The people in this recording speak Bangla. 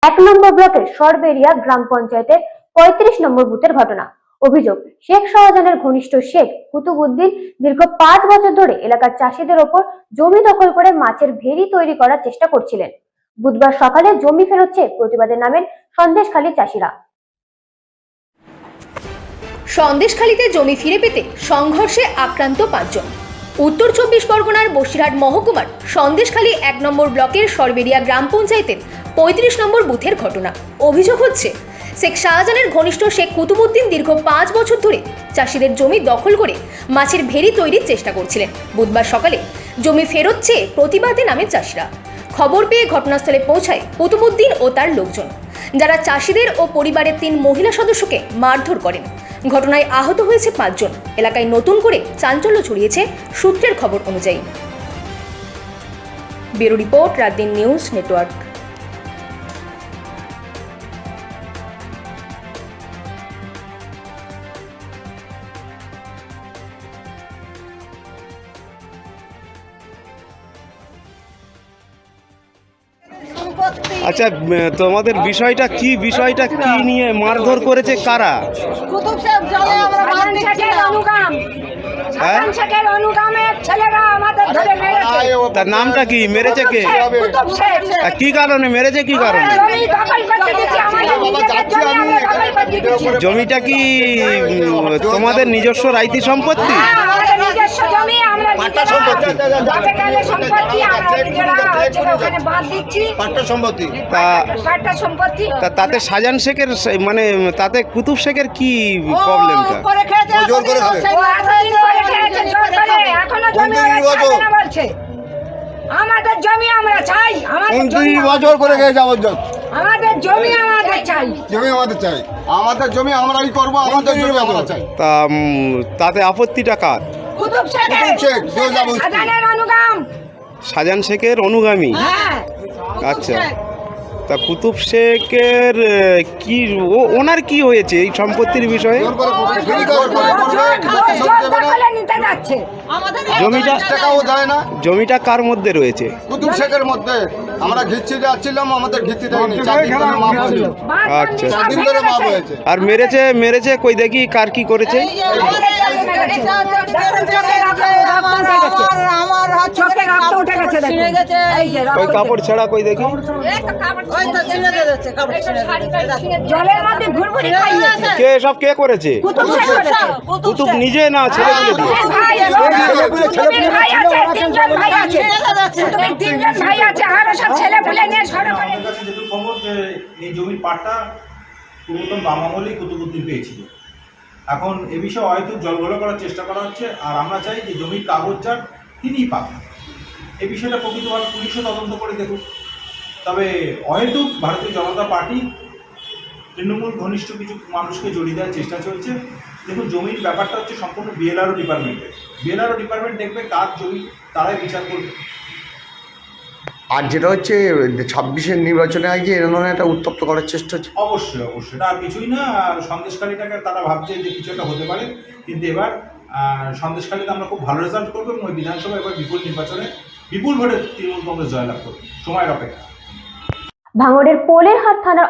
এক নম্বর ব্লকের সরবেরিয়া গ্রাম পঞ্চায়েতের ৩৫ নম্বর বুথের ঘটনা। অভিযোগ, শেখ শাহজাহানের ঘনিষ্ঠ শেখ কুতুবউদ্দিন দীর্ঘ ৫ বছর ধরে এলাকার চাষিদের ওপর জমি দখল করে মাছের ভেড়ি তৈরি করার চেষ্টা করছিলেন। বুধবার সকালে জমি ফেরত চেয়ে প্রতিবাদে নামেন সন্দেশখালী চাষিরা। সন্দেশখালীতে জমি ফিরে পেতে সংঘর্ষে আক্রান্ত ৫ জন। উত্তর ২৪ পরগনার বসিরহাট মহকুমার সন্দেশখালী ১ নম্বর ব্লকের সরবেরিয়া গ্রাম পঞ্চায়েতের ৩৫ নম্বর বুথের ঘটনা। অভিযোগ হচ্ছে, শেখ শাহজাহানের ঘনিষ্ঠ শেখ কুতুবউদ্দিন দীর্ঘ ৫ বছর ধরে চাষিদের জমি দখল করে মাছের ভেড়ি তৈরির চেষ্টা করছিলেন। বুধবার সকালে জমি ফেরত চেয়ে প্রতিবাদে নামে চাষিরা। খবর পেয়ে ঘটনাস্থলে পৌঁছায় কুতুবউদ্দিন ও তার লোকজন, যারা চাষিদের ও পরিবারের ৩ মহিলা সদস্যকে মারধর করেন। ঘটনায় আহত হয়েছে ৫ জন। এলাকায় নতুন করে চাঞ্চল্য ছড়িয়েছে সূত্রের খবর অনুযায়ী। Bureau report, রাতদিন news network. আচ্ছা, তোমাদের বিষয়টা কি নিয়ে মারধর করেছে কারা? কুতুব শেখ জলে আমরা মার দিচ্ছিলাম। হ্যাঁ? অনুগামের ছেলেরা আমাদের ধরে মেরেছে। তার নামটা কি? মেরেছে কে? কুতুব শেখ। কি কারণে মেরেছে? কি কারণে? জমি দখল করতে দিয়েছে, আমাদের নিজেদের জমি আমরা দখল করতে দিয়েছি। জমিটা কি তোমাদের নিজস্ব রাইতি সম্পত্তি? হ্যাঁ, আমাদের নিজস্ব জমি, আমরা পাট্টা সম্পত্তি। বাপেকালে সম্পত্তি আমরা নিজেরা ওখানে বাঁধ দিচ্ছি। পাট্টা সম্পত্তি। পাট্টা সম্পত্তি। তাতে শাহজাহান শেখের মানে তাতে কুতুব শেখের কি প্রবলেমটা? করে খেয়েছে, জোর করে খেয়েছে। জোর করে এখনো জমি ওরা বলছে আমাদের জমি আমরা চাই। আমাদের জমি বছর করে গেছে যাবজ্জত। আমাদের জমি আমাদের চাই। জমি আমাদের চাই, আমাদের জমি আমরাই করবো, আমাদের জমি আমরা চাই। তা তাতে আপত্তিটা কার? কুতুব শেখ শাহজাহানের অনুগাম। শাহজাহান শেখের অনুগামী? হ্যাঁ। আচ্ছা, তা কুতুব শেখের কি ওনার কি হয়েছে এই সম্পত্তির বিষয়ে? জমিটা কার মধ্যে রয়েছে? কুতুব শেখের মধ্যে। আমরা ঘিচ্ছি যাচ্ছিলাম, আমাদের ঘিচ্ছি দেয়নি। আচ্ছা, 4 দিন ধরে মাপ হয়েছে। আর মেরেছে কই দেখি কার কি করেছে? কই কাপড় ছাড়া কই দেখি? জলের মধ্যে ঘুরঘুরি খাইয়েছে। কে সব কে করেছে? কুতুব শেখ করেছে। কুতুব নিজে না ছেলেগুলো দিয়ে? কুতুবের ভাই আছে, 3 জন ভাই আছে। কুতুবের 3 জন ভাই আছে, আরো সব ছেলে পুলে নিয়ে সরে করে। যেহেতু খবর যে এই জমির পাট্টা পুরাতন বাম আমলেই কুতুবউদ্দিন পেয়েছিল। এখন এ বিষয়ে হয়তো জলঘোলা করার চেষ্টা করা হচ্ছে, আর আমরা চাই যে জমির কাগজ যার তিনিই পাবেন। এই বিষয়টা প্রকৃতভাবে পুলিশও তদন্ত করে দেখুক। তবে হয়তো ভারতীয় জনতা পার্টি তৃণমূল ঘনিষ্ঠ কিছু মানুষকে জড়িয়ে দেওয়ার চেষ্টা চলছে। দেখুন, জমির ব্যাপারটা হচ্ছে সম্পূর্ণ বিএলআরও ডিপার্টমেন্টের। বিএলআরও ডিপার্টমেন্ট দেখবে কার জমি, তারাই বিচার করবে। আর যেটা হচ্ছে 26-এর নির্বাচনে আগে এর ধরনের একটা উত্তপ্ত করার চেষ্টা হচ্ছে। অবশ্যই এটা আর কিছুই না। সন্দেশখালীটাকে তারা ভাবছে যে কিছু একটা হতে পারে, কিন্তু এবার সন্দেশখালীতে আমরা খুব ভালো রেজাল্ট করবো এবং ওই বিধানসভা এবার বিপুল নির্বাচনে বিপুল ভোটে তৃণমূল কংগ্রেস জয়লাভ করবে। সময়ের অপেক্ষা। ভাঙড়ের পোলেরহাট থানার